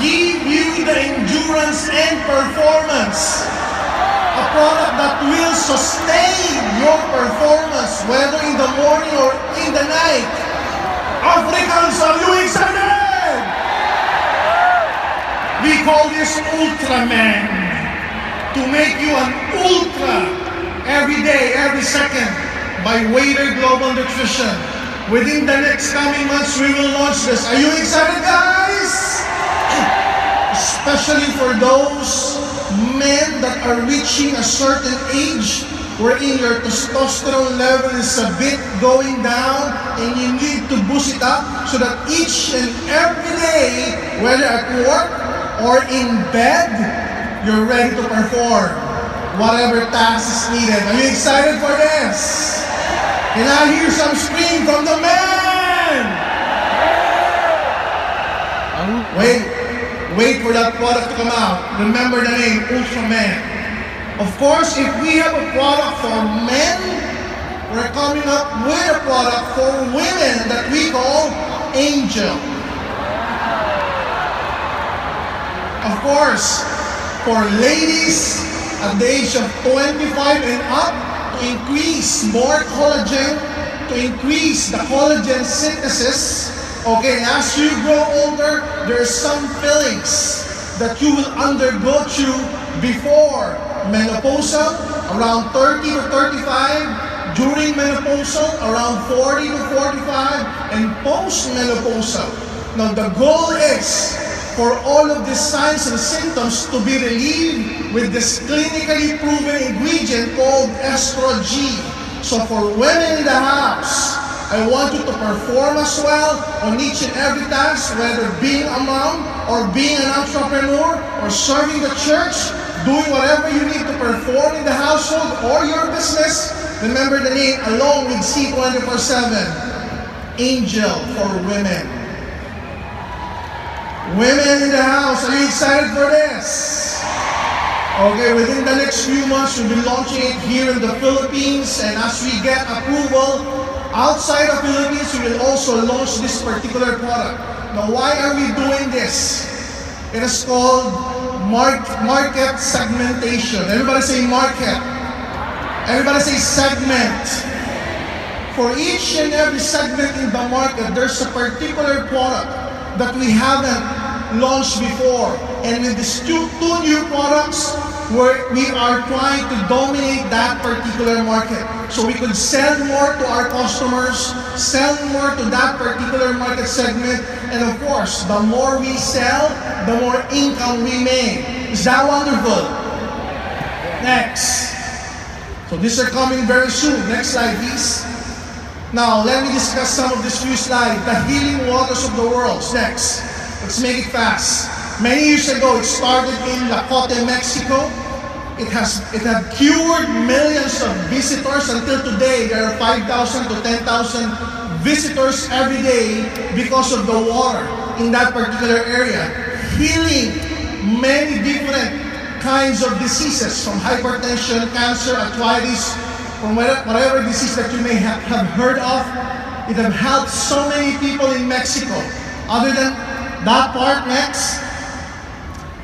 give you the endurance and performance. A product that will sustain your performance, whether in the morning or in the night. Africans, are you excited? We call this Ultraman, to make you an ultra every day, every second, by Wader Global Nutrition. Within the next coming months, we will launch this. Are you excited, guys? Especially for those men that are reaching a certain age wherein your testosterone level is a bit going down and you need to boost it up so that each and every day, whether at work or in bed, you're ready to perform whatever task is needed. Are you excited for this? Can I hear some scream from the men? Wait for that product to come out. Remember the name, Ultraman. Of course, if we have a product for men, we're coming up with a product for women that we call Angel. Of course, for ladies at the age of 25 and up, to increase more collagen, to increase the collagen synthesis. Okay, as you grow older, there are some feelings that you will undergo through before menopausal, around 30 to 35, during menopausal, around 40 to 45, and post-menopausal. Now, the goal is for all of these signs and symptoms to be relieved with this clinically proven ingredient called Estro-G. So for women in the house, I want you to perform as well on each and every task, whether being a mom or being an entrepreneur or serving the church, doing whatever you need to perform in the household or your business. Remember the name along with C24/7, Angel for Women. Women in the house, are you excited for this? Okay, within the next few months, we'll be launching it here in the Philippines, and as we get approval outside the Philippines, we will also launch this particular product. Now, why are we doing this? It is called market segmentation. Everybody say market. Everybody say segment. For each and every segment in the market, there's a particular product that we haven't launched before. And with these two new products, we are trying to dominate that particular market. So we could sell more to our customers, sell more to that particular market segment, and of course, the more we sell, the more income we make. Is that wonderful? Next. So these are coming very soon. Next slide, please. Now, let me discuss some of these few slides. The healing waters of the world. Next. Let's make it fast. Many years ago, it started in Lacote, Mexico. It had cured millions of visitors. Until today, there are 5,000 to 10,000 visitors every day because of the water in that particular area, healing many different kinds of diseases, from hypertension, cancer, arthritis, from whatever disease that you may have heard of. It has helped so many people in Mexico. Other than that part, next,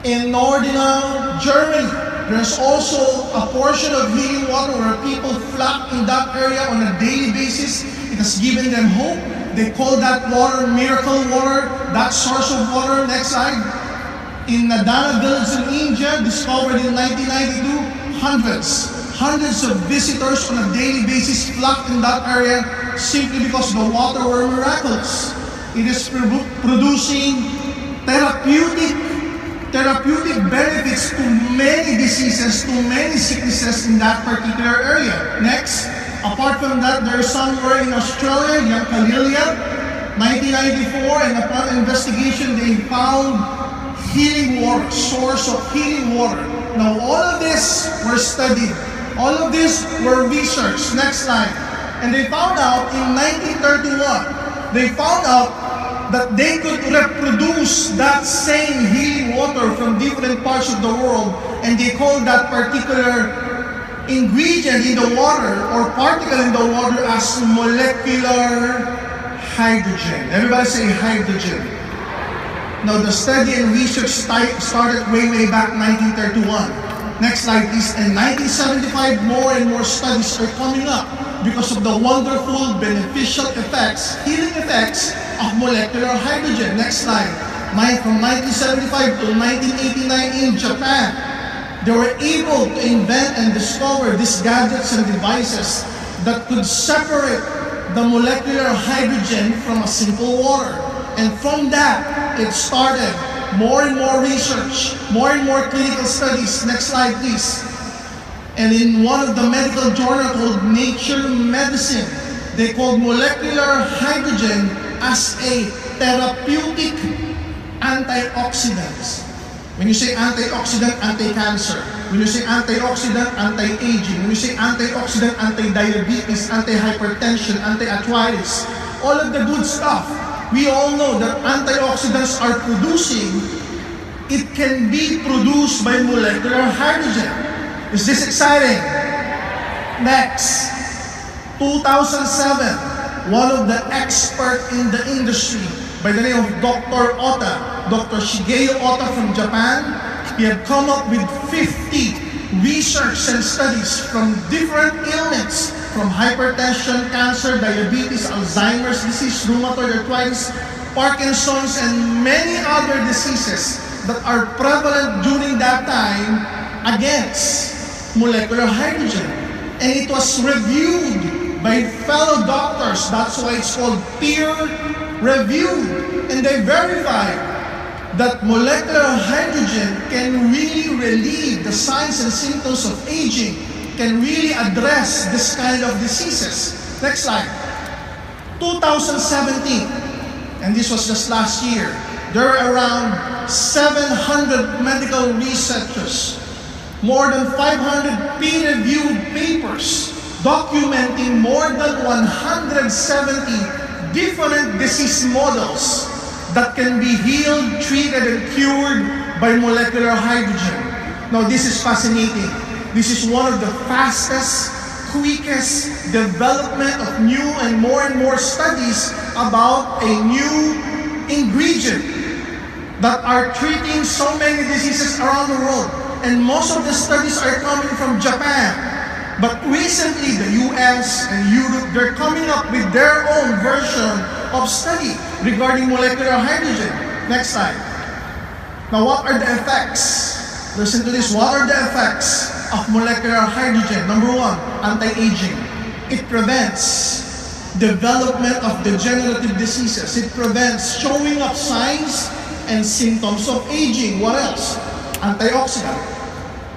in northern Germany, there's also a portion of healing water where people flock in that area on a daily basis. It has given them hope. They call that water miracle water, that source of water. Next slide. In Nadana village in India, discovered in 1992, hundreds of visitors on a daily basis flocked in that area simply because the water were miraculous. It is producing therapeutic benefits to many diseases, to many sicknesses in that particular area. Next, apart from that, there is somewhere in Australia, Yankalilla, 1994, and upon investigation, they found healing water, source of healing water. Now, all of this were studied. All of this were researched. Next slide. And they found out in 1931, they found out that they could reproduce that same healing water from different parts of the world, and they called that particular ingredient in the water or particle in the water as molecular hydrogen. Everybody say hydrogen. Now, the study and research started way back 1931. Next slide, please. In 1975, more and more studies are coming up because of the wonderful beneficial effects, healing effects of molecular hydrogen. Next slide. From 1975 to 1989 in Japan, they were able to invent and discover these gadgets and devices that could separate the molecular hydrogen from a simple water. And from that, it started more and more research, more and more clinical studies. Next slide, please. And in one of the medical journals called Nature Medicine, they called molecular hydrogen as a therapeutic antioxidant. When you say antioxidant, anti-cancer. When you say antioxidant, anti-aging. When you say antioxidant, anti-diabetes, anti-hypertension, anti-arthritis. All of the good stuff. We all know that antioxidants are producing, it can be produced by molecular hydrogen. Is this exciting? Next, 2007, one of the experts in the industry by the name of Dr. Ota, Dr. Shigeo Ota from Japan, he had come up with 50 research and studies from different ailments, from hypertension, cancer, diabetes, Alzheimer's disease, rheumatoid arthritis, Parkinson's, and many other diseases that are prevalent during that time against molecular hydrogen. And it was reviewed by fellow doctors. That's why it's called peer-reviewed. And they verified that molecular hydrogen can really relieve the signs and symptoms of aging, can really address this kind of diseases. Next slide. 2017, and this was just last year, there were around 700 medical researchers, more than 500 peer-reviewed papers documenting more than 170 different disease models that can be healed, treated, and cured by molecular hydrogen. Now, this is fascinating. This is one of the fastest, quickest development of new and more studies about a new ingredient that are treating so many diseases around the world. And most of the studies are coming from Japan. But recently, the US and Europe, they're coming up with their own version of study regarding molecular hydrogen. Next slide. Now, what are the effects? Listen to this. What are the effects of molecular hydrogen? Number one, anti-aging. It prevents development of degenerative diseases. It prevents showing up signs and symptoms of aging. What else? Antioxidant.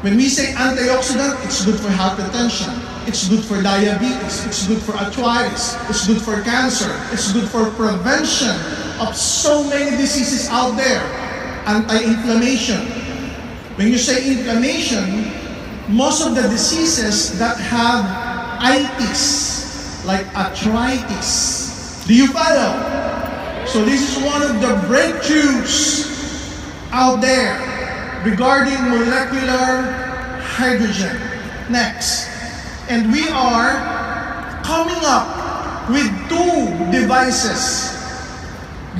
When we say antioxidant, it's good for hypertension, it's good for diabetes, it's good for arthritis, it's good for cancer, it's good for prevention of so many diseases out there. Anti-inflammation. When you say inflammation, most of the diseases that have itis, like arthritis. Do you follow? So this is one of the breakthroughs out there regarding molecular hydrogen. Next, and we are coming up with two devices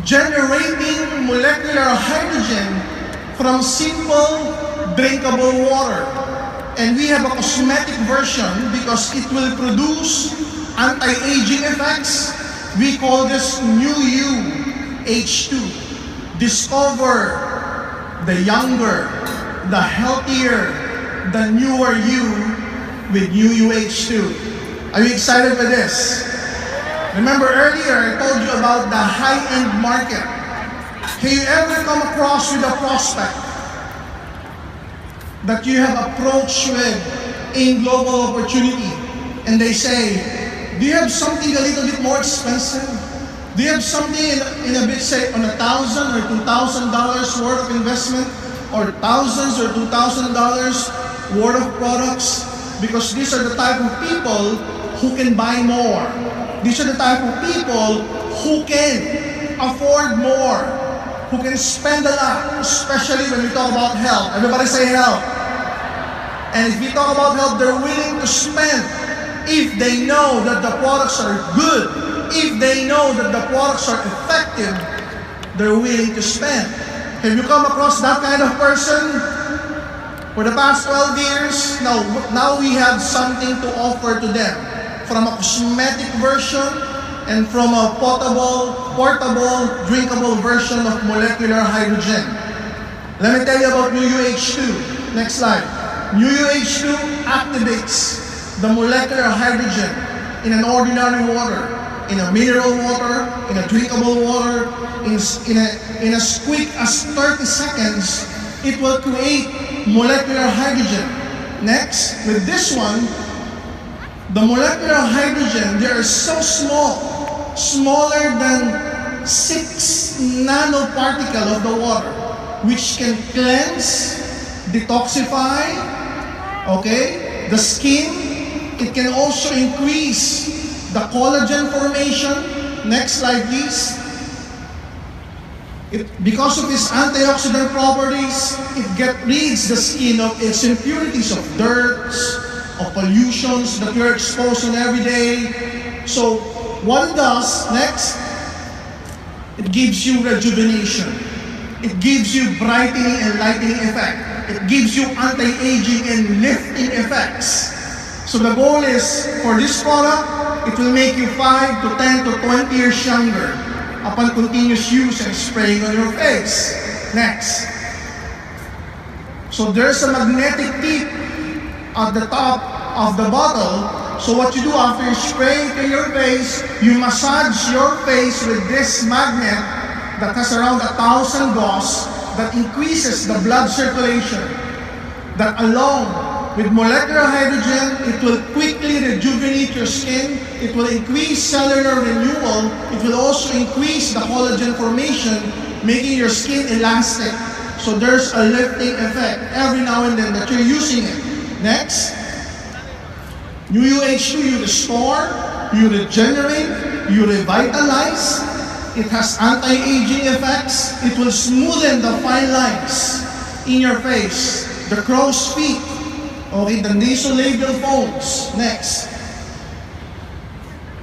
generating molecular hydrogen from simple drinkable water. And we have a cosmetic version because it will produce anti-aging effects. We call this New You H2. Discover the younger, the healthier, the newer you with New You H2. Are you excited for this? Remember earlier I told you about the high-end market. Can you ever come across with a prospect that you have approached with in global opportunity and they say, do you have something a little bit more expensive? Do you have something in a bit, say, on $1,000 or $2,000 worth of investment, or thousands or $2,000 worth of products? Because these are the type of people who can buy more. These are the type of people who can afford more, who can spend a lot, especially when we talk about health. Everybody say health. And if we talk about health, they're willing to spend if they know that the products are good. If they know that the products are effective, they're willing to spend. Have you come across that kind of person? For the past 12 years, now we have something to offer to them. From a cosmetic version and from a portable, drinkable version of molecular hydrogen. Let me tell you about NewUH2. Next slide. NewUH2 activates the molecular hydrogen in an ordinary water, in a mineral water, in a drinkable water, in as quick as 30 seconds, it will create molecular hydrogen. Next, with this one, the molecular hydrogen, they are so small, smaller than 6 nanoparticle of the water, which can cleanse, detoxify, okay, the skin. It can also increase the collagen formation. Next slide, please. Because of its antioxidant properties, it gets rid the skin of its impurities, of dirt, of pollutions that you're exposed on every day. So what it does, next, it gives you rejuvenation. It gives you brightening and lightening effect. It gives you anti-aging and lifting effects. So the goal is, for this product, it will make you 5 to 10 to 20 years younger upon continuous use and spraying on your face. Next. So there's a magnetic tip at the top of the bottle. So what you do after you spray it in your face, you massage your face with this magnet that has around 1,000 gauss that increases the blood circulation. That along with molecular hydrogen, it will quickly rejuvenate your skin. It will increase cellular renewal. It will also increase the collagen formation, making your skin elastic. So there's a lifting effect every now and then that you're using it. Next, NewUH2, you restore, you regenerate, you revitalize. It has anti-aging effects. It will smoothen the fine lines in your face, the crow's feet, okay, the nasolabial folds. Next.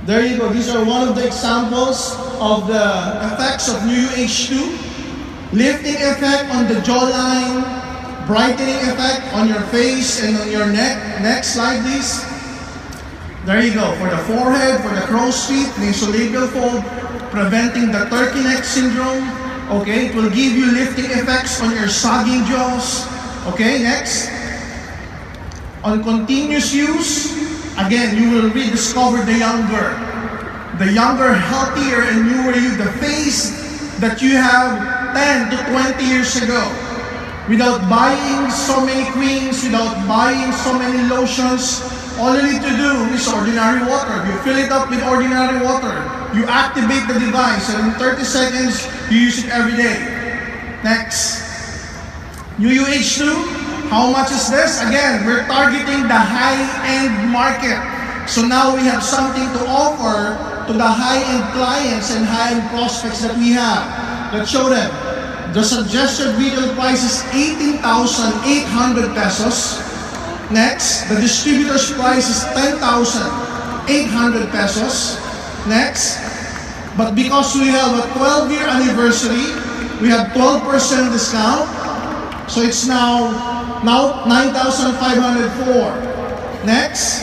There you go. These are one of the examples of the effects of NewUH2. Lifting effect on the jawline, brightening effect on your face and on your neck. Next slide, please. There you go. For the forehead, for the crow's feet, nasolabial fold, preventing the turkey neck syndrome. Okay, it will give you lifting effects on your sagging jaws. Okay, next. On continuous use, again, you will rediscover the younger, healthier, and newer you, the face that you have 10 to 20 years ago. Without buying so many creams, without buying so many lotions, all you need to do is ordinary water. You fill it up with ordinary water. You activate the device, and in 30 seconds, you use it every day. Next. NewUH2. How much is this? Again, we're targeting the high-end market. So now we have something to offer to the high-end clients and high-end prospects that we have. Let's show them. The suggested retail price is 18,800 pesos. Next, the distributor's price is 10,800 pesos. Next, but because we have a 12-year anniversary, we have 12% discount. So it's now 9,504. Next.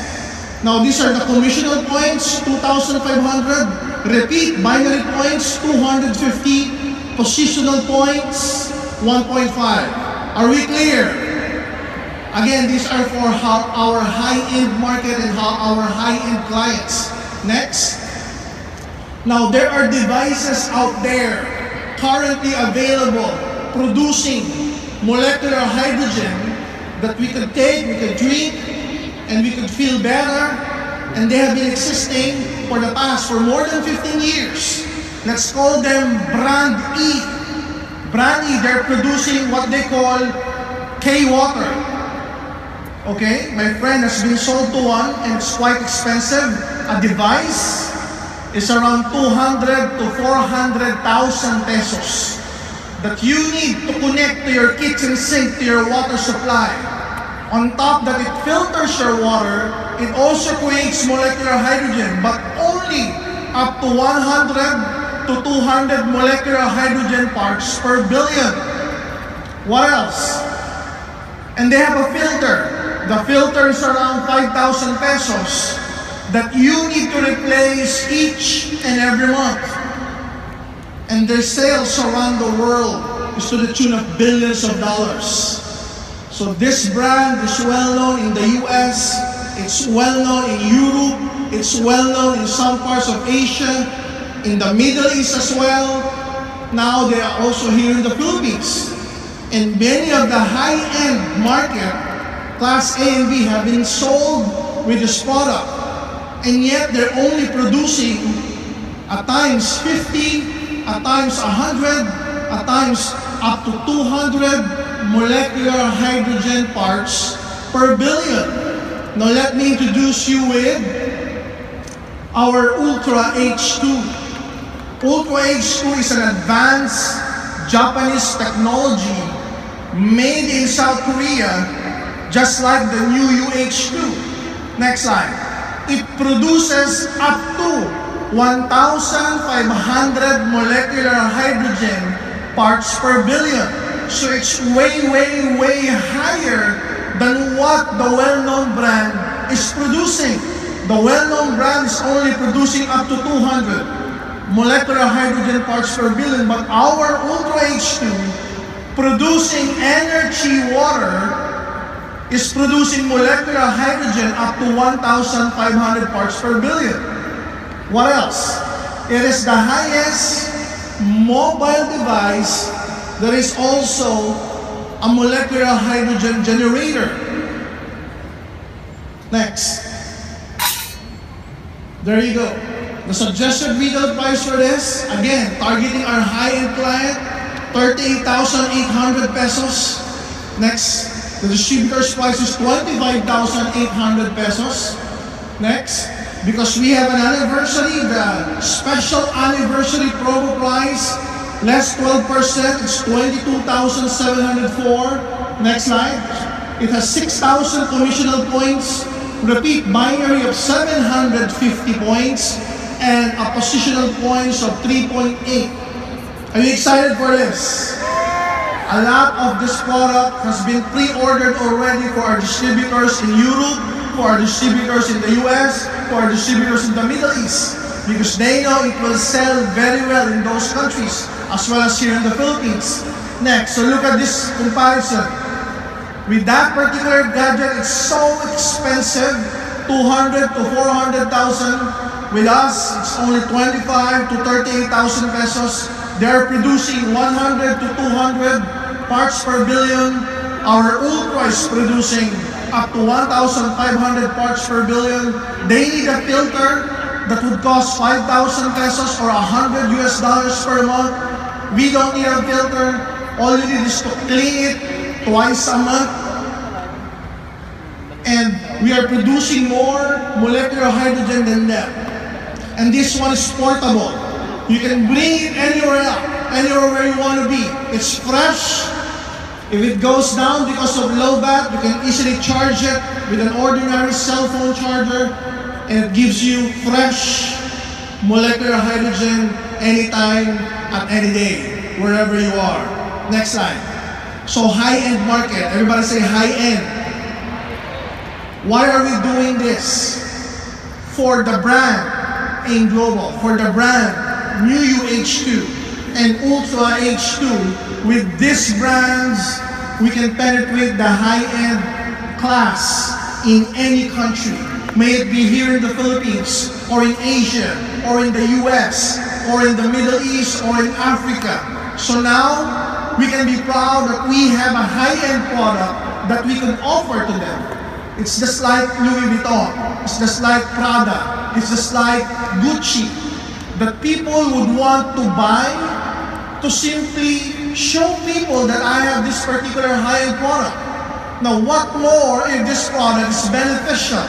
Now these are the commissional points, 2,500. Repeat binary points, 250. Positional points, 1.5. Are we clear? Again, these are for our high-end market and our high-end clients. Next. Now there are devices out there currently available producing molecular hydrogen that we could take, we could drink, and we could feel better. And they have been existing for more than 15 years. Let's call them Brand E. Brand E, they're producing what they call K-Water. Okay, my friend has been sold to one and it's quite expensive. A device is around 200 to 400,000 pesos that you need to connect to your kitchen sink, to your water supply. On top that it filters your water, it also creates molecular hydrogen, but only up to 100 to 200 molecular hydrogen parts per billion. What else? And they have a filter. The filter is around 5,000 pesos that you need to replace each and every month. And their sales around the world is to the tune of billions of dollars. So this brand is well known in the US, it's well known in Europe, it's well known in some parts of Asia, in the Middle East as well. Now they are also here in the Philippines. And many of the high-end market, Class A and B, have been sold with this product. And yet they're only producing at times 50, at times 100, at times up to 200 molecular hydrogen parts per billion. Now let me introduce you with our Ultra H2. Ultra H2 is an advanced Japanese technology made in South Korea, just like the new UH2. Next slide. It produces up to 1,500 molecular hydrogen parts per billion. So it's way higher than what the well-known brand is producing. The well-known brand is only producing up to 200 molecular hydrogen parts per billion, but our Ultra H2, producing energy water, is producing molecular hydrogen up to 1,500 parts per billion. What else? It is the highest mobile device that is also a molecular hydrogen generator. Next. There you go. The suggested retail price for this, again, targeting our high-end client, 38,800 pesos. Next, the distributor's price is 25,800 pesos. Next, because we have an anniversary, the special anniversary promo price, less 12%, it's 22,704. Next slide. It has 6,000 commissional points, repeat binary of 750 points, and a positional points of 3.8. Are you excited for this? A lot of this product has been pre-ordered already for our distributors in Europe, for our distributors in the US, for our distributors in the Middle East, because they know it will sell very well in those countries, as well as here in the Philippines. Next, so look at this comparison. With that particular gadget, it's so expensive, 200 to 400,000. With us, it's only 25 to 38,000 pesos. They're producing 100 to 200 parts per billion. Our Ultra is producing up to 1,500 parts per billion. They need a filter that would cost 5,000 pesos or $100 per month. We don't need a filter. All you need is to clean it twice a month. And we are producing more molecular hydrogen than them. And this one is portable. You can bring it anywhere where you want to be. It's fresh. If it goes down because of low bat, you can easily charge it with an ordinary cell phone charger, and it gives you fresh molecular hydrogen anytime, at any day, wherever you are. Next slide. So high-end market. Everybody say high-end. Why are we doing this? For the brand AIM Global, for the brand New UH2 and Ultra H2. With these brands, we can penetrate the high-end class in any country. May it be here in the Philippines, or in Asia, or in the US, or in the Middle East, or in Africa. So now, we can be proud that we have a high-end product that we can offer to them. It's just like Louis Vuitton, it's just like Prada, it's just like Gucci, that people would want to buy to simply show people that I have this particular high-end product. Now, what more if this product is beneficial?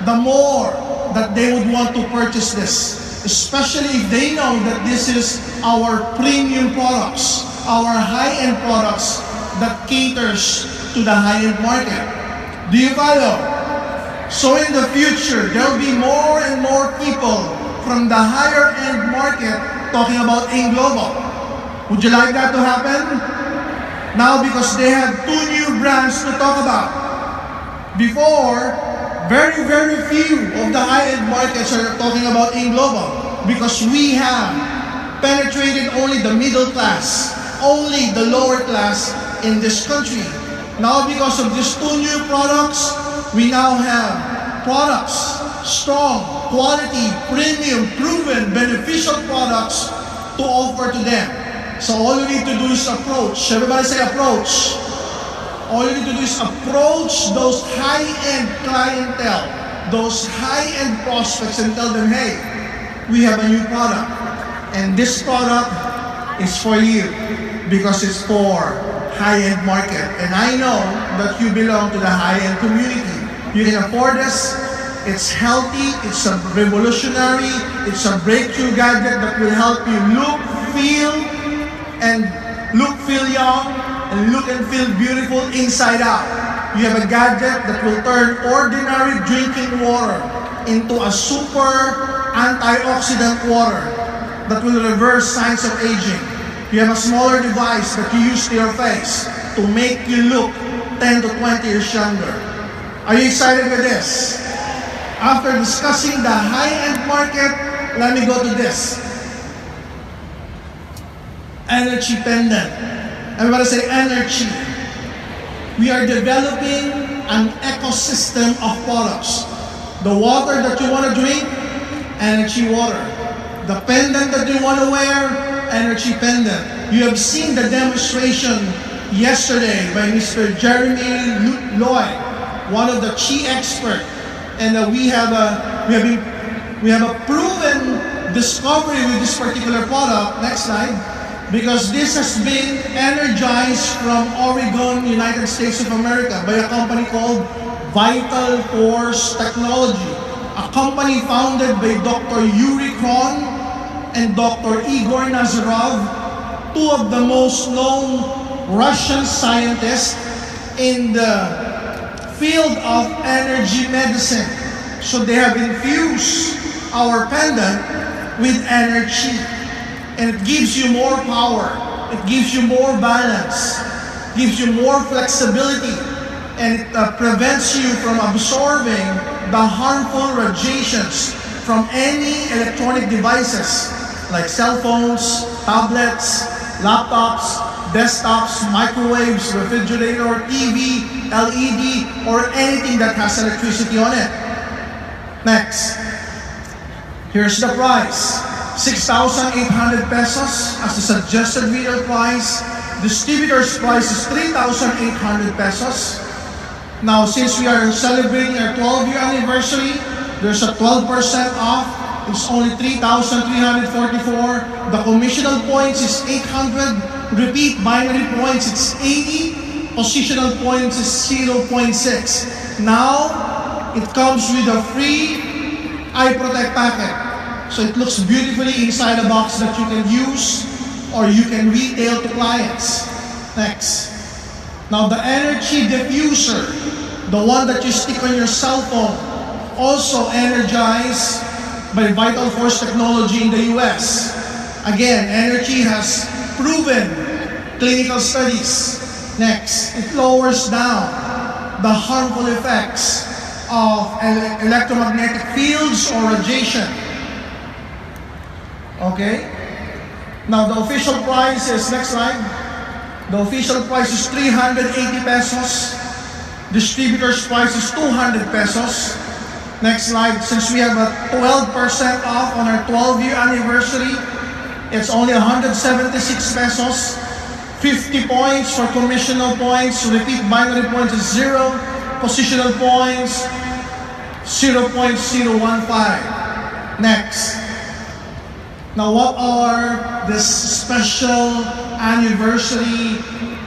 The more that they would want to purchase this, especially if they know that this is our premium products, our high-end products that caters to the high-end market. Do you follow? So in the future, there will be more and more people from the higher-end market talking about AIM Global. Would you like that to happen? Now because they have two new brands to talk about. Before, very, very few of the high-end markets are talking about In Global because we have penetrated only the middle class, only the lower class in this country. Now because of these two new products, we now have products, strong, quality, premium, proven, beneficial products to offer to them. So all you need to do is approach. Everybody say approach. All you need to do is approach those high-end clientele, those high-end prospects and tell them, hey, we have a new product. And this product is for you because it's for high-end market. And I know that you belong to the high-end community. You can afford this. It's healthy, it's a revolutionary, it's a breakthrough gadget that will help you look, feel young, and look and feel beautiful inside out. You have a gadget that will turn ordinary drinking water into a super antioxidant water that will reverse signs of aging. You have a smaller device that you use to your face to make you look 10 to 20 years younger. Are you excited with this? After discussing the high-end market, let me go to this. Energy pendant. Everybody say energy. We are developing an ecosystem of products. The water that you want to drink, energy water. The pendant that you want to wear, energy pendant. You have seen the demonstration yesterday by Mr. Jeremy Lloyd, one of the key experts. And we have a proven discovery with this particular product. Next slide. Because this has been energized from Oregon, United States of America by a company called Vital Force Technology. A company founded by Dr. Yuri Kron and Dr. Igor Nazarov, two of the most known Russian scientists in the field of energy medicine. So they have infused our pendant with energy. And it gives you more power. It gives you more balance. Gives you more flexibility. And it prevents you from absorbing the harmful radiations from any electronic devices like cell phones, tablets, laptops, desktops, microwaves, refrigerator, TV, LED, or anything that has electricity on it. Next. Here's the price. 6,800 pesos as the suggested retail price. Distributor's price is 3,800 pesos. Now, since we are celebrating our 12-year anniversary, there's a 12% off. It's only 3,344. The commissional points is 800. Repeat binary points, it's 80. Positional points is 0.6. Now, it comes with a free Eye Protect packet. So it looks beautifully inside a box that you can use or you can retail to clients. Next. Now the energy diffuser, the one that you stick on your cell phone, also energized by Vital Force Technology in the US. Again, energy has proven clinical studies. Next, it lowers down the harmful effects of electromagnetic fields or radiation. Okay? Now the official price is, next slide. The official price is 380 pesos. Distributor's price is 200 pesos. Next slide. Since we have a 12% off on our 12-year anniversary, it's only 176 pesos. 50 points for commissional points. Repeat binary points is 0. Positional points, 0.015. Next. Now, what are this special anniversary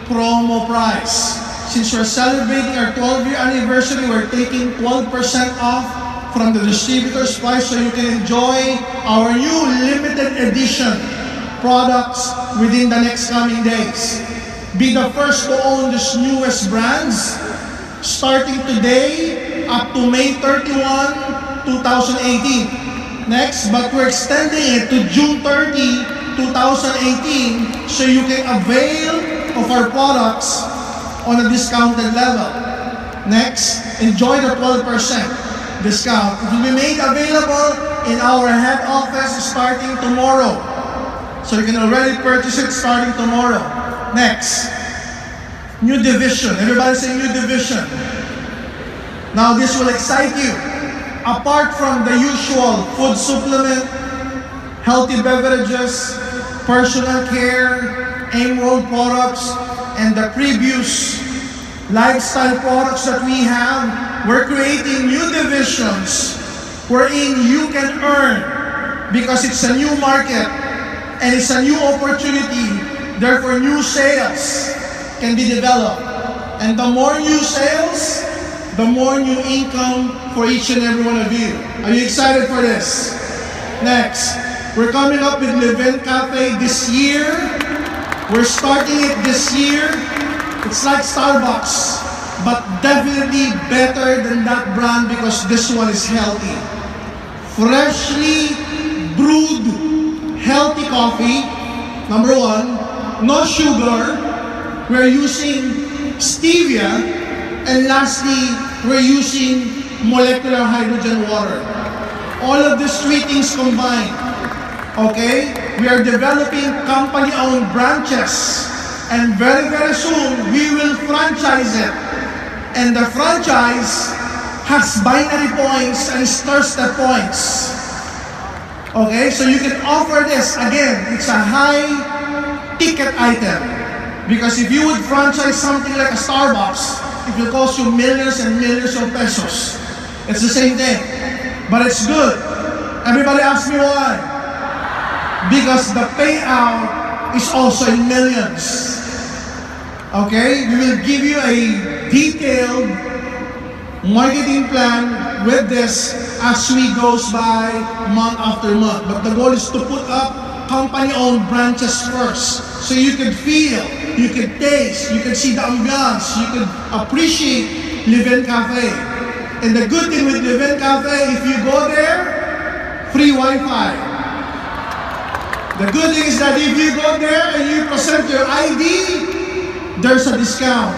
promo price? Since we're celebrating our 12-year anniversary, we're taking 12% off from the distributor's price so you can enjoy our new limited edition products within the next coming days. Be the first to own this newest brands starting today up to May 31, 2018. Next, but we're extending it to June 30, 2018 so you can avail of our products on a discounted level. Next, enjoy the 12% discount. It will be made available in our head office starting tomorrow. So you can already purchase it starting tomorrow. Next, new division. Everybody say new division. Now this will excite you. Apart from the usual food supplement, healthy beverages, personal care, Emerald products, and the previous lifestyle products that we have, we're creating new divisions wherein you can earn because it's a new market and it's a new opportunity. Therefore, new sales can be developed. And the more new sales, the more new income for each and every one of you. Are you excited for this? Next, we're coming up with Leven Cafe this year. We're starting it this year. It's like Starbucks, but definitely better than that brand because this one is healthy. Freshly brewed, healthy coffee, number one. No sugar. We're using stevia. And lastly, we're using molecular hydrogen water. All of these three things combined. Okay? We are developing company-owned branches. And very, very soon, we will franchise it. And the franchise has binary points and star-step points. Okay? So you can offer this. Again, it's a high-ticket item. Because if you would franchise something like a Starbucks, it will cost you millions and millions of pesos. It's the same thing. But it's good. Everybody asks me why. Because the payout is also in millions. Okay? We will give you a detailed marketing plan with this as we goes by month after month. But the goal is to put up company-owned branches first. So you can feel, you can taste, you can see the ambiance, you can appreciate Leven Cafe. And the good thing with Leven Cafe, if you go there, free Wi-Fi. The good thing is that if you go there and you present your ID, there's a discount.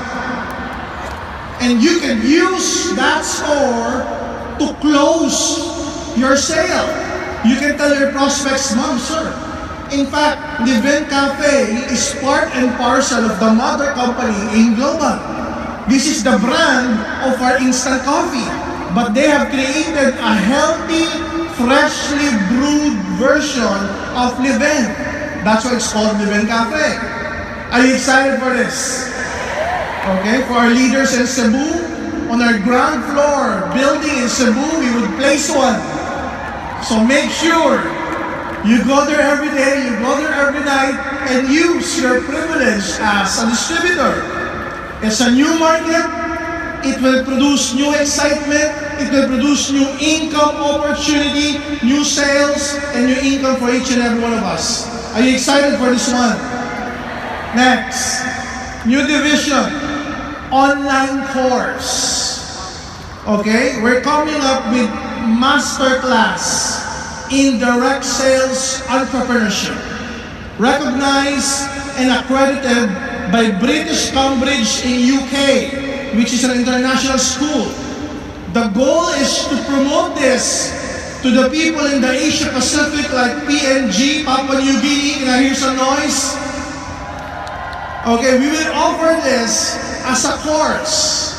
And you can use that store to close your sale. You can tell your prospects, Ma'am, sir, in fact, Leven Cafe is part and parcel of the mother company in Global. This is the brand of our instant coffee. But they have created a healthy, freshly brewed version of Leven. That's why it's called Leven Cafe. Are you excited for this? Okay, for our leaders in Cebu, on our ground floor building in Cebu, we would place one. So make sure you go there every day, you go there every night, and use your privilege as a distributor. It's a new market. It will produce new excitement. It will produce new income opportunity, new sales, and new income for each and every one of us. Are you excited for this one? Next, new division, online course. Okay, we're coming up with masterclass in direct sales entrepreneurship, recognized and accredited by British Cambridge in UK, which is an international school. The goal is to promote this to the people in the Asia Pacific like PNG, Papua New Guinea. Can I hear some noise? Okay, we will offer this as a course.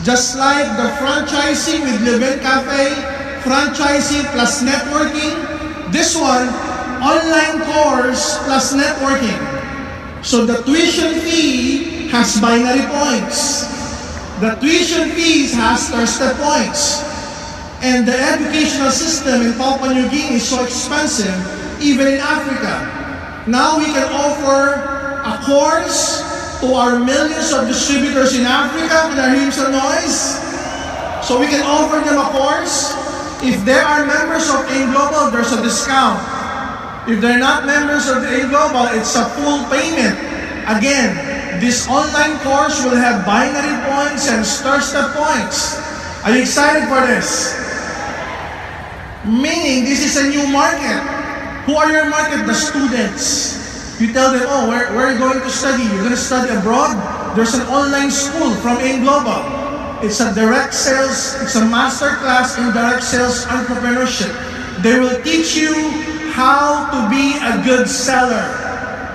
Just like the franchising with Leven Cafe, franchising plus networking, this one, online course plus networking. So the tuition fee has binary points. The tuition fees has Thursday points. And the educational system in Papua New Guinea is so expensive, even in Africa. Now we can offer a course to our millions of distributors in Africa. Can I hear some noise? So we can offer them a course. If they are members of AIM Global, there's a discount. If they're not members of AIM Global, it's a full payment. Again, this online course will have binary points and Thursday points. Are you excited for this? Meaning, this is a new market. Who are your market? The students. You tell them, oh, where are you going to study? You're going to study abroad? There's an online school from Engloba. It's a direct sales, it's a master class in direct sales entrepreneurship. They will teach you how to be a good seller,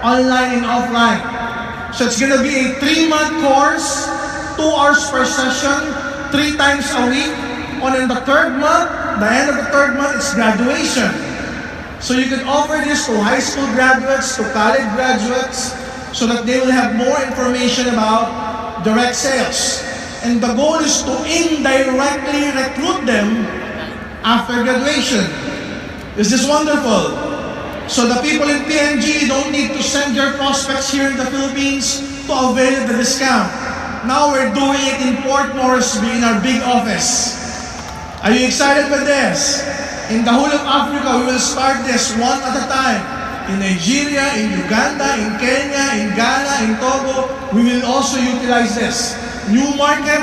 online and offline. So it's gonna be a 3-month course, 2 hours per session, 3 times a week. On the 3rd month, the end of the 3rd month, it's graduation. So you can offer this to high school graduates, to college graduates, so that they will have more information about direct sales. And the goal is to indirectly recruit them after graduation. Is this wonderful? So the people in PNG don't need to send their prospects here in the Philippines to avail the discount. Now we're doing it in Port Moresby in our big office. Are you excited for this? In the whole of Africa, we will start this one at a time. In Nigeria, in Uganda, in Kenya, in Ghana, in Togo, we will also utilize this. New market,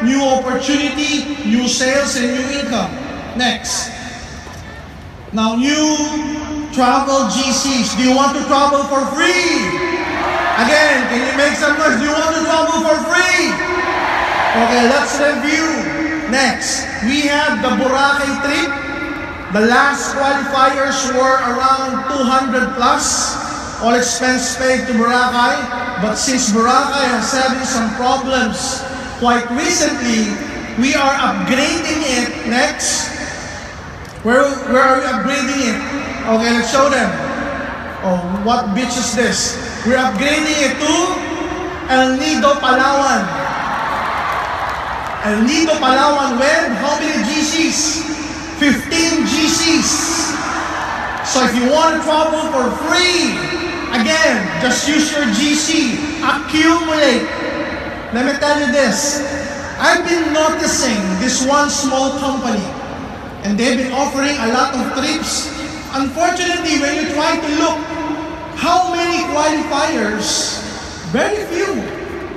new opportunity, new sales, and new income. Next. Now, new travel GCs. Do you want to travel for free? Again, can you make some noise? Do you want to travel for free? Okay, let's review. Next, we have the Boracay trip. The last qualifiers were around 200 plus, all expense paid to Boracay. But since Boracay has having some problems quite recently, we are upgrading it. Next, where are we upgrading it? Okay, let's show them. Oh, what beach is this? We're upgrading it to El Nido, Palawan. El Nido, Palawan with how many GCs? 15 GCs. So if you want to travel for free, again, just use your GC. Accumulate. Let me tell you this. I've been noticing this one small company, and they've been offering a lot of trips. Unfortunately, when you try to look, how many qualifiers? Very few.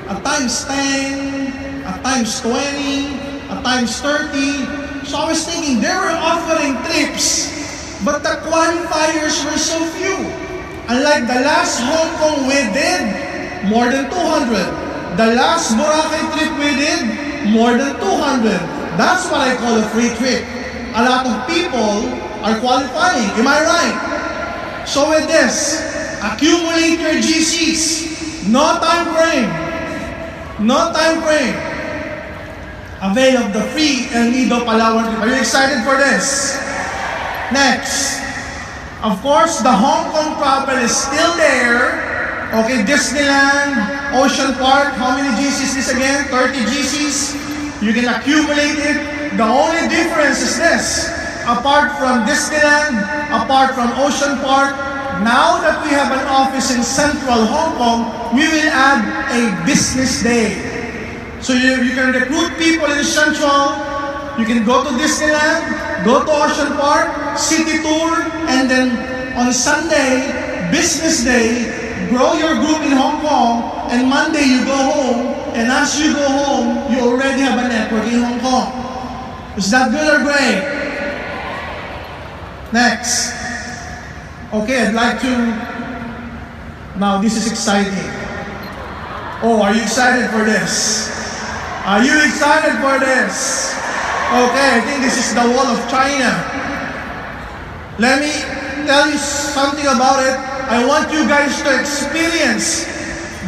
At times 10, at times 20, at times 30. So I was thinking, they were offering trips, but the qualifiers were so few. Unlike the last Hong Kong we did, more than 200. The last Boracay trip we did, more than 200. That's what I call a free trip. A lot of people are qualifying. Am I right? So with this, accumulate your GCs. No time frame. No time frame. Avail of the free El Nido, Palawan trip. Are you excited for this? Next. Of course, the Hong Kong travel is still there. Okay, Disneyland, Ocean Park. How many GCs is this again? 30 GCs. You can accumulate it. The only difference is this. Apart from Disneyland, apart from Ocean Park, now that we have an office in central Hong Kong, we will add a business day. So you can recruit people in Central, you can go to Disneyland, go to Ocean Park, city tour, and then on Sunday, business day, grow your group in Hong Kong, and Monday you go home, and as you go home, you already have a network in Hong Kong. Is that good or great? Next. Okay, I'd like to, now this is exciting. Oh, are you excited for this? Are you excited for this? Okay, I think this is the wall of China. Let me tell you something about it. I want you guys to experience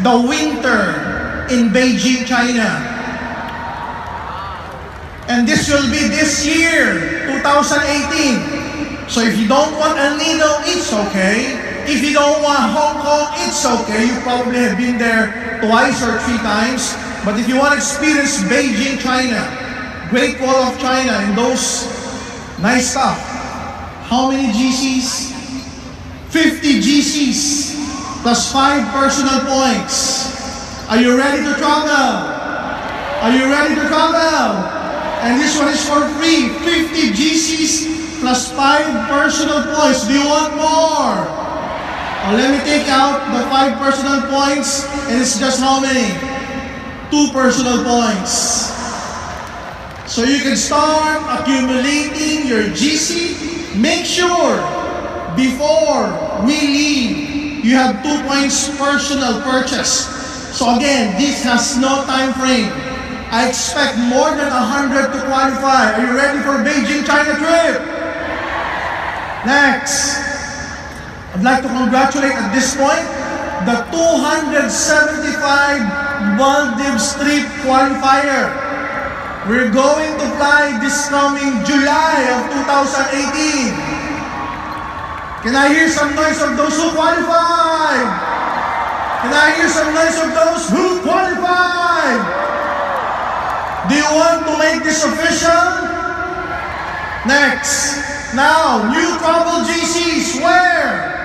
the winter in Beijing, China. And this will be this year, 2018. So if you don't want El Nido, it's okay. If you don't want Hong Kong, it's okay. You probably have been there twice or 3 times. But if you want to experience Beijing, China, Great Wall of China, and those nice stuff, how many GCs? 50 GCs plus 5 personal points. Are you ready to travel? Are you ready to travel? And this one is for free. 50 GCs plus 5 personal points. Do you want more? Let me take out the 5 personal points, and it's just how many? 2 personal points. So you can start accumulating your GC. Make sure before we leave, you have 2 points personal purchase. So again, this has no time frame. I expect more than 100 to qualify. Are you ready for Beijing, China trip? Next, I'd like to congratulate at this point the 275 Maldives trip qualifier. We're going to fly this coming July of 2018. Can I hear some noise of those who qualified? Can I hear some noise of those who qualified? Do you want to make this official? Next. Now, new travel GCs where?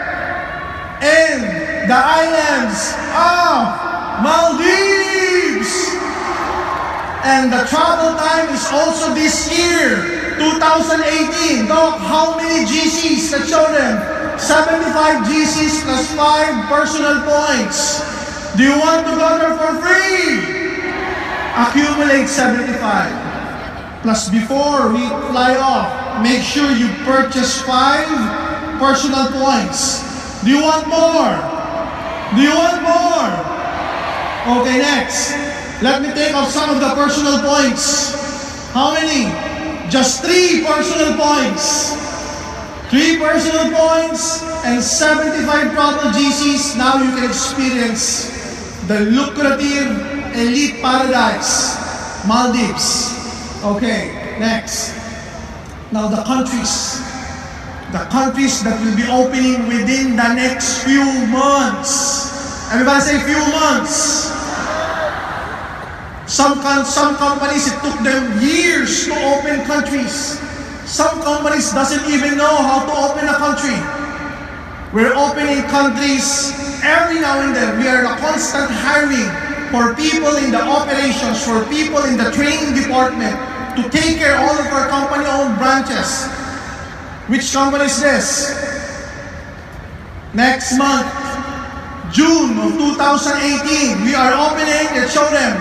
In the islands of Maldives. And the travel time is also this year, 2018. Doc, how many GCs? Let's show them. 75 GCs plus 5 personal points. Do you want to go there for free? Accumulate 75. Plus before we fly off, make sure you purchase 5 personal points. Do you want more? Do you want more? Okay, next. Let me take off some of the personal points. How many? Just 3 personal points. 3 personal points and 75 travel GCs. Now you can experience the lucrative elite paradise, Maldives. Okay, next. Now the countries that will be opening within the next few months. Everybody say few months. Some companies, it took them years to open countries. Some companies doesn't even know how to open a country. We're opening countries every now and then. We are a constant hiring for people in the operations, for people in the training department to take care of all of our company-owned branches. Which company is this? Next month, June of 2018, we are opening, let's show them,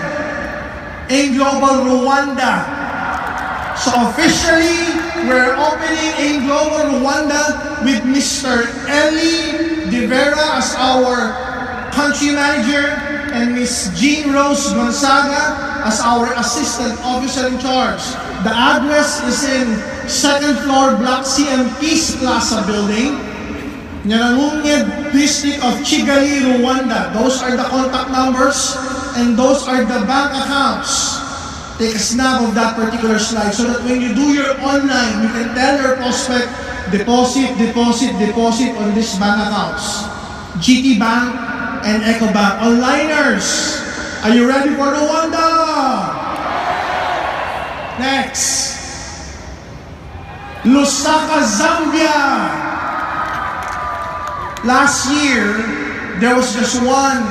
in Global Rwanda. So officially, we're opening in Global Rwanda with Mr. Eli De Vera as our country manager and Ms. Jean Rose Gonzaga as our assistant officer in charge. The address is in 2nd floor, Block CM Peace Plaza building, Nyarangunged, District of Kigali, Rwanda. Those are the contact numbers and those are the bank accounts. Take a snap of that particular slide so that when you do your online, you can tell your prospect, deposit on these bank accounts. GT Bank and EcoBank. Onliners, are you ready for Rwanda? Next. Lusaka, Zambia. Last year, there was just one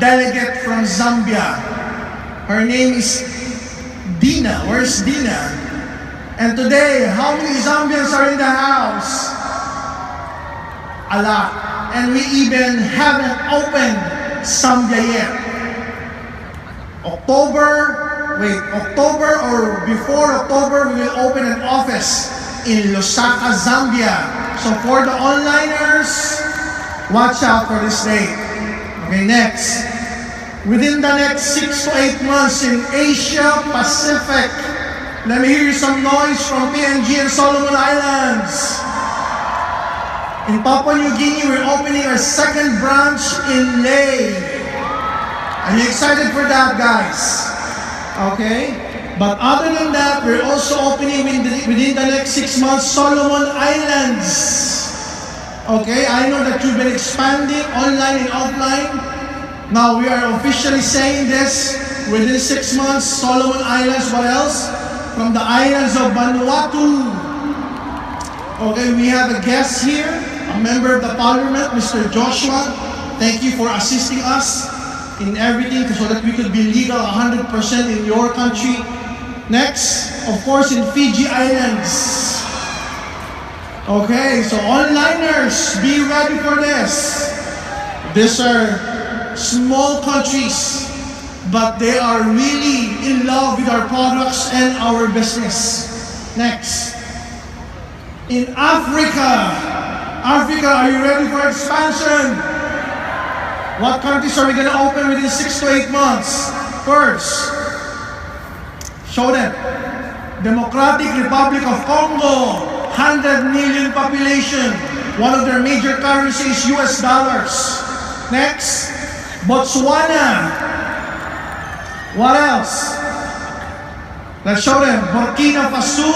delegate from Zambia. Her name is Dina. Where's Dina? And today, how many Zambians are in the house? A lot. And we even haven't opened Zambia yet. October or before October, we will open an office in Lusaka, Zambia. So for the onliners, watch out for this date. Okay, next. Within the next 6 to 8 months in Asia Pacific, let me hear some noise from PNG and Solomon Islands. In Papua New Guinea, we're opening our 2nd branch in Ley. Are you excited for that, guys? Okay. But other than that, we're also opening within the next 6 months, Solomon Islands. Okay, I know that you've been expanding online and offline. Now we are officially saying this, within 6 months, Solomon Islands, what else? From the islands of Vanuatu. Okay, we have a guest here, a member of the parliament, Mr. Joshua. Thank you for assisting us in everything so that we could be legal 100% in your country. Next, of course, in Fiji Islands. Okay, so onliners, be ready for this. These are small countries, but they are really in love with our products and our business. Next, in Africa. Africa, are you ready for expansion? What countries are we going to open within 6 to 8 months? First, show them. Democratic Republic of Congo, 100 million population. One of their major currencies is US dollars. Next, Botswana. What else? Let's show them. Burkina Faso,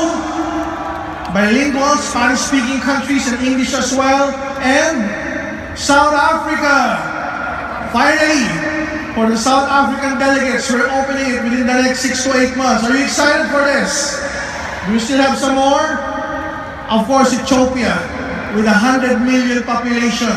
bilingual, Spanish-speaking countries and English as well. And South Africa. Finally, for the South African delegates, we're opening it within the next 6 to 8 months. Are you excited for this? Do we still have some more? Of course, Ethiopia, with 100 million population.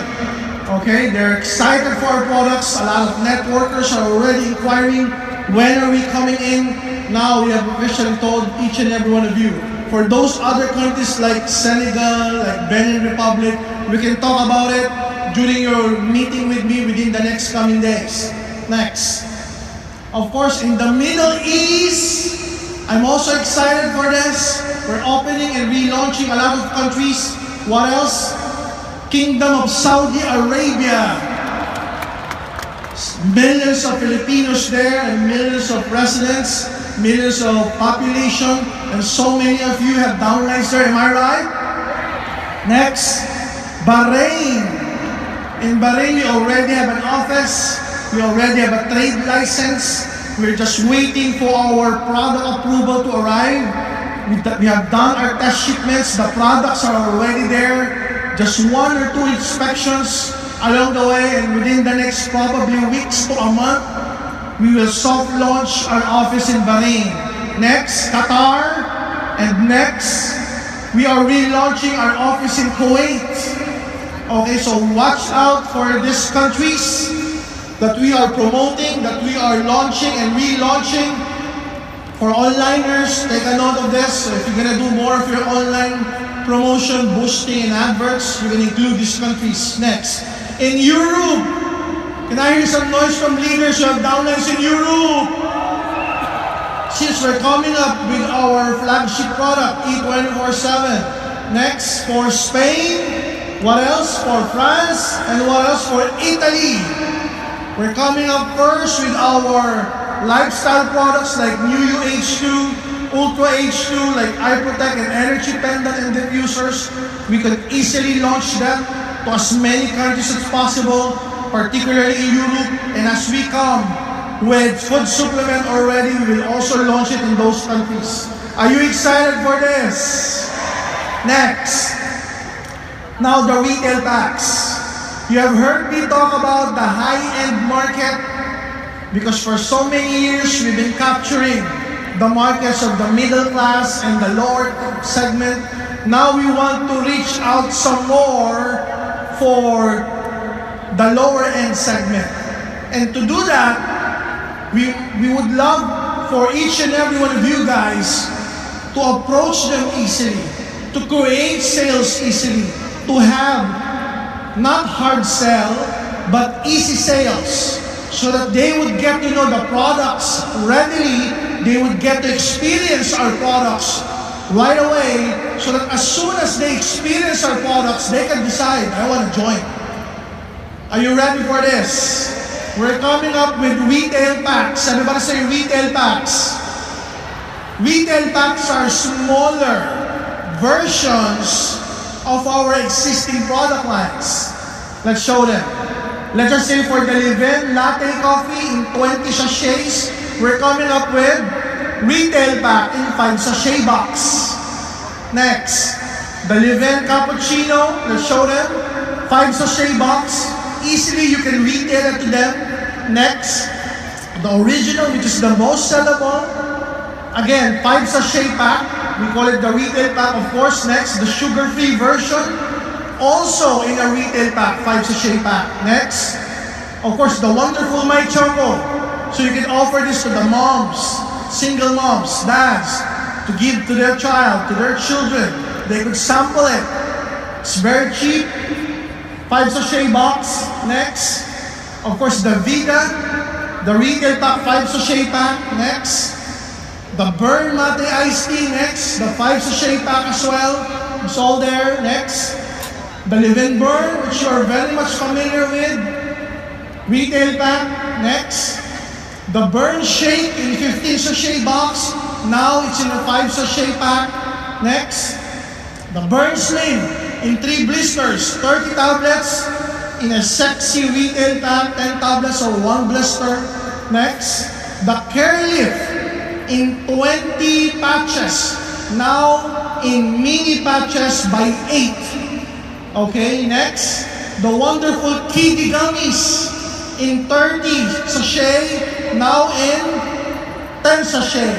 Okay, they're excited for our products. A lot of networkers are already inquiring, when are we coming in? Now we have officially told each and every one of you. For those other countries like Senegal, like Benin Republic, we can talk about it during your meeting with me within the next coming days. Next. Of course, in the Middle East, I'm also excited for this. We're opening and relaunching a lot of countries. What else? Kingdom of Saudi Arabia. Millions of Filipinos there and millions of residents, millions of population, and so many of you have downlines there, am I right? Next, Bahrain. In Bahrain, we already have an office. We already have a trade license. We're just waiting for our product approval to arrive. We have done our test shipments. The products are already there. Just 1 or 2 inspections along the way, and within the next probably weeks to a month, we will soft launch our office in Bahrain. Next, Qatar. And next, we are relaunching our office in Kuwait. Okay, so watch out for these countries that we are promoting, that we are launching and relaunching. For onliners, take a note of this. So if you're gonna do more of your online promotion, boosting, and adverts, you can include these countries. Next, in Europe, can I hear some noise from leaders who have downlines in Europe? Since we're coming up with our flagship product, E24/7. Next, for Spain. What else? For France. And what else? For Italy. We're coming up first with our lifestyle products like New UH2, Ultra H2, like iProtect and Energy Pendant and diffusers. We could easily launch them to as many countries as possible, particularly in Europe. And as we come with food supplement already, we will also launch it in those countries. Are you excited for this? Next. Now the retail packs. You have heard me talk about the high-end market because for so many years we've been capturing the markets of the middle class and the lower segment. Now we want to reach out some more for the lower end segment. And to do that, we would love for each and every one of you guys to approach them easily, to create sales easily, to have not hard sell, but easy sales, so that they would get to know the products readily, they would get to experience our products right away, so that as soon as they experience our products, they can decide, I want to join. Are you ready for this? We're coming up with retail packs. Everybody say retail packs. Retail packs are smaller versions of our existing product lines. Let's show them. Let's just say for the Liven Latte Coffee in 20 sachets, we're coming up with retail pack in 5 sachet box. Next, the Liven Cappuccino, let's show them. 5 sachet box. Easily you can retail it to them. Next, the original, which is the most sellable. Again, 5 sachet pack. We call it the retail pack, of course. Next, the sugar-free version, also in a retail pack, 5 sachet pack. Next, of course, the wonderful My Choco. So you can offer this to the moms, single moms, dads, to give to their child, to their children. They could sample it. It's very cheap. 5 sachet box. Next, of course, the Vita, the retail pack, 5 sachet pack. Next, the Burn Mate Iced Tea. Next, the 5 sachet pack as well. It's all there. Next, the Live and Burn, which you are very much familiar with. Retail pack, next. The Burn Shake in 15 sachet box, now it's in a 5 sachet pack, next. The Burn Slim in 3 blisters, 30 tablets in a sexy retail pack, 10 tablets or 1 blister, next. The Care Lift in 20 patches, now in mini patches by 8. Okay, next. The wonderful Kitty Gummies in 30 sachet, now in 10 sachet.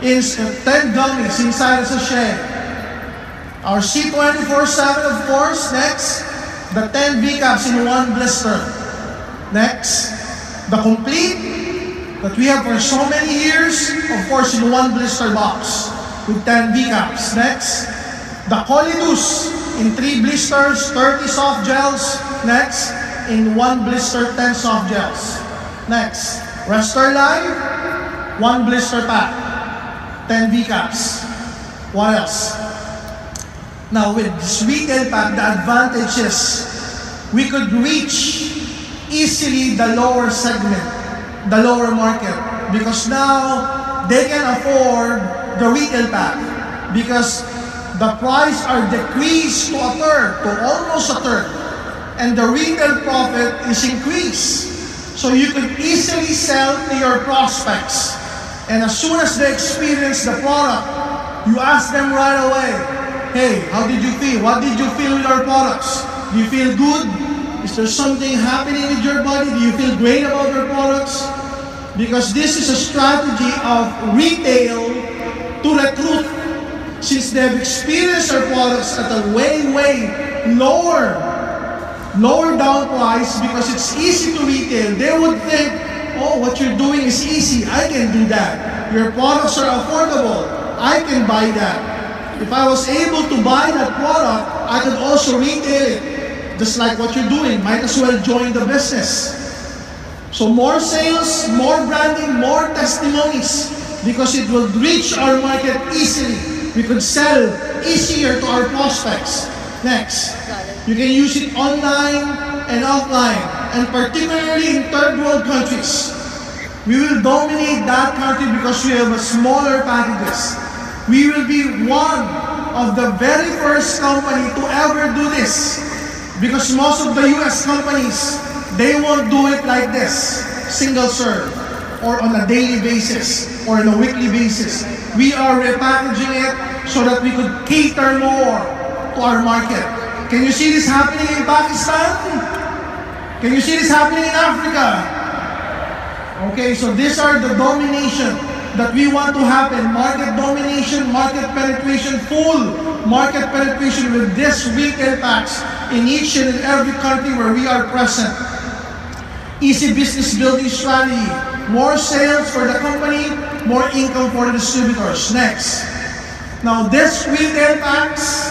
Is 10 gummies inside a sachet. Our C24/7, of course, next. The 10 V-caps in 1 blister. Next. The Complete that we have for so many years, of course, in 1 blister box with 10 V-caps. Next. The Colidus in 3 blisters, 30 soft gels. Next. In 1 blister, 10 soft gels. Next. Restore Live, 1 blister pack, 10 V-caps. What else? Now with this retail pack, the advantage is we could reach easily the lower segment, the lower market, because now they can afford the retail pack because the price are decreased to a third, to almost a third, and the retail profit is increased. So you could easily sell to your prospects. And as soon as they experience the product, you ask them right away, hey, how did you feel? What did you feel with our products? Do you feel good? Is there something happening with your body? Do you feel great about our products? Because this is a strategy of retail to recruit. Since they've experienced our products at a way lower down price because it's easy to retail, they would think, oh, what you're doing is easy. I can do that. Your products are affordable. I can buy that. If I was able to buy that product, I could also retail it. Just like what you're doing, might as well join the business. So more sales, more branding, more testimonies, because it will reach our market easily. We could sell easier to our prospects. Next, you can use it online and offline, and particularly in third world countries. We will dominate that country because we have a smaller packages. We will be one of the very first company to ever do this, because most of the US companies, they won't do it like this, single serve, or on a daily basis, or on a weekly basis. We are repackaging it so that we could cater more to our market. Can you see this happening in Pakistan? Can you see this happening in Africa? Okay, so these are the domination that we want to happen. Market domination, market penetration, full market penetration with this retail packs in each and every country where we are present. Easy business building strategy. More sales for the company, more income for the distributors. Next. Now this retail packs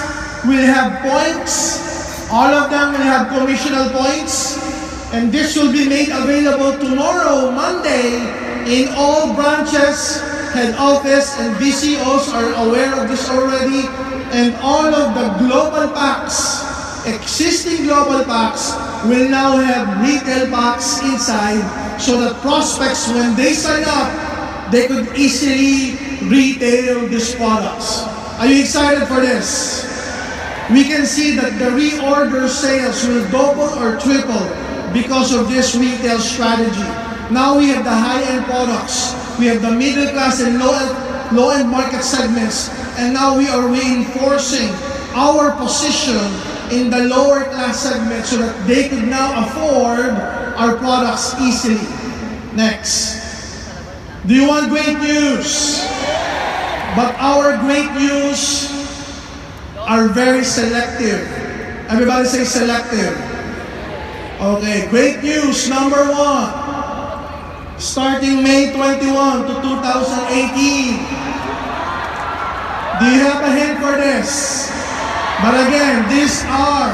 will have points. All of them will have commissional points. And this will be made available tomorrow, Monday, in all branches, head office, and BCOs are aware of this already. And all of the global packs, existing global packs, will now have retail packs inside so that prospects, when they sign up, they could easily retail these products. Are you excited for this? We can see that the reorder sales will double or triple because of this retail strategy. Now we have the high-end products, we have the middle class and low-end market segments, and now we are reinforcing our position in the lower class segment so that they could now afford our products easily. Next. Do you want great news? But our great news are very selective. Everybody say selective. Okay, great news number 1. Starting May 21 to 2018. Do you have a hint for this? But again, these are,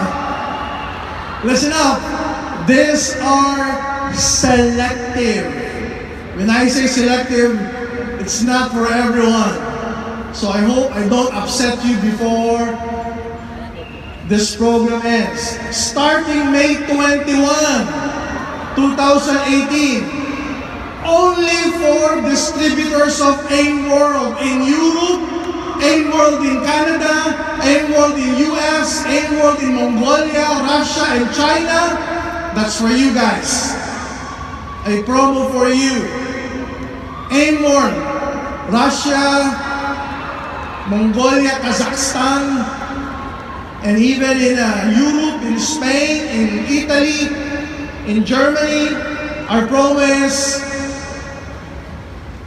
listen up, these are selective. When I say selective, it's not for everyone. So I hope I don't upset you before this program ends. Starting May 21, 2018. Only for distributors of AIM World in Europe, AIM World in Canada, AIM World in US, AIM World in Mongolia, Russia, and China. That's for you guys. A promo for you. AIM World, Russia, Mongolia, Kazakhstan, and even in Europe, in Spain, in Italy, in Germany. Our promo is,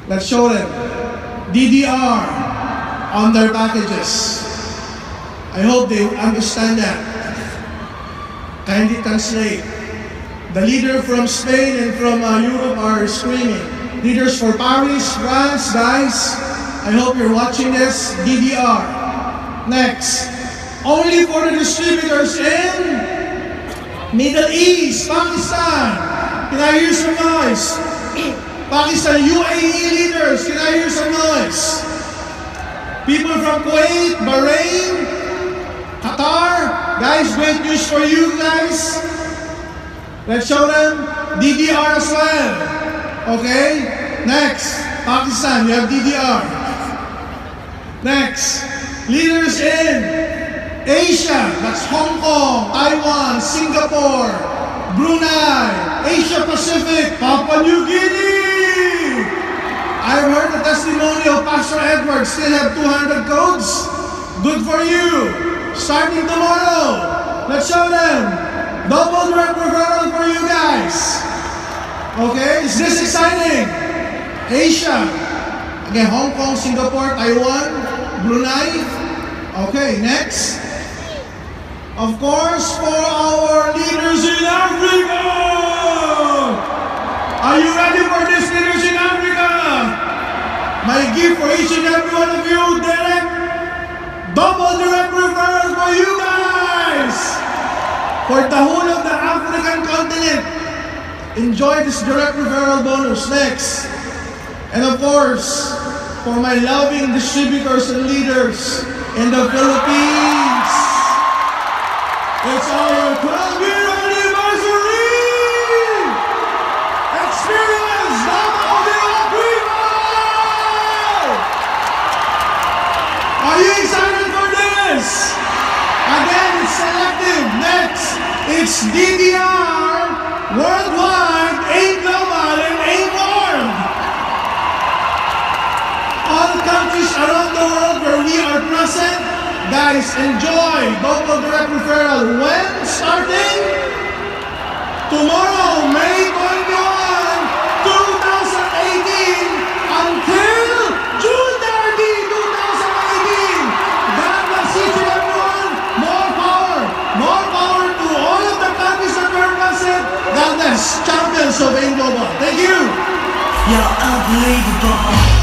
let's show them, DDR on their packages. I hope they understand that. Kindly translate. The leader from Spain and from Europe are screaming. Leaders for Paris, France, guys, I hope you're watching this. DDR. Next. Only for the distributors in Middle East, Pakistan. Can I hear some noise? Pakistan, UAE leaders, can I hear some noise? People from Kuwait, Bahrain, Qatar. Guys, great news for you guys. Let's show them DDR as well. Okay? Next, Pakistan, you have DDR. Next, leaders in Asia, that's Hong Kong, Taiwan, Singapore, Brunei, Asia Pacific, Papua New Guinea. I've heard the testimony of Pastor Edward, still have 200 codes. Good for you. Starting tomorrow, let's show them. Double direct referral for you guys. Okay, is this exciting? Asia. Again, Hong Kong, Singapore, Taiwan, Brunei. Okay, next. Of course, for our leaders in Africa! Are you ready for this, leaders in Africa? My gift for each and every one of you, double direct referral for you guys! For the whole of the African continent, enjoy this direct referral bonus. Next. And of course, for my loving distributors and leaders in the Philippines, it's our 12-year anniversary! Experience Davao de Aguila! Are you excited for this? Again, it's selective. Next, it's DDR, worldwide, AIM Global, and AIM World. All countries around the world where we are present, guys, enjoy double direct referral. When? Starting tomorrow, May 21, 2018 until June 30, 2018. God bless each and everyone. More power to all of the countries that were present. God bless, champions of AIM Global. Thank you. You're unbelievable.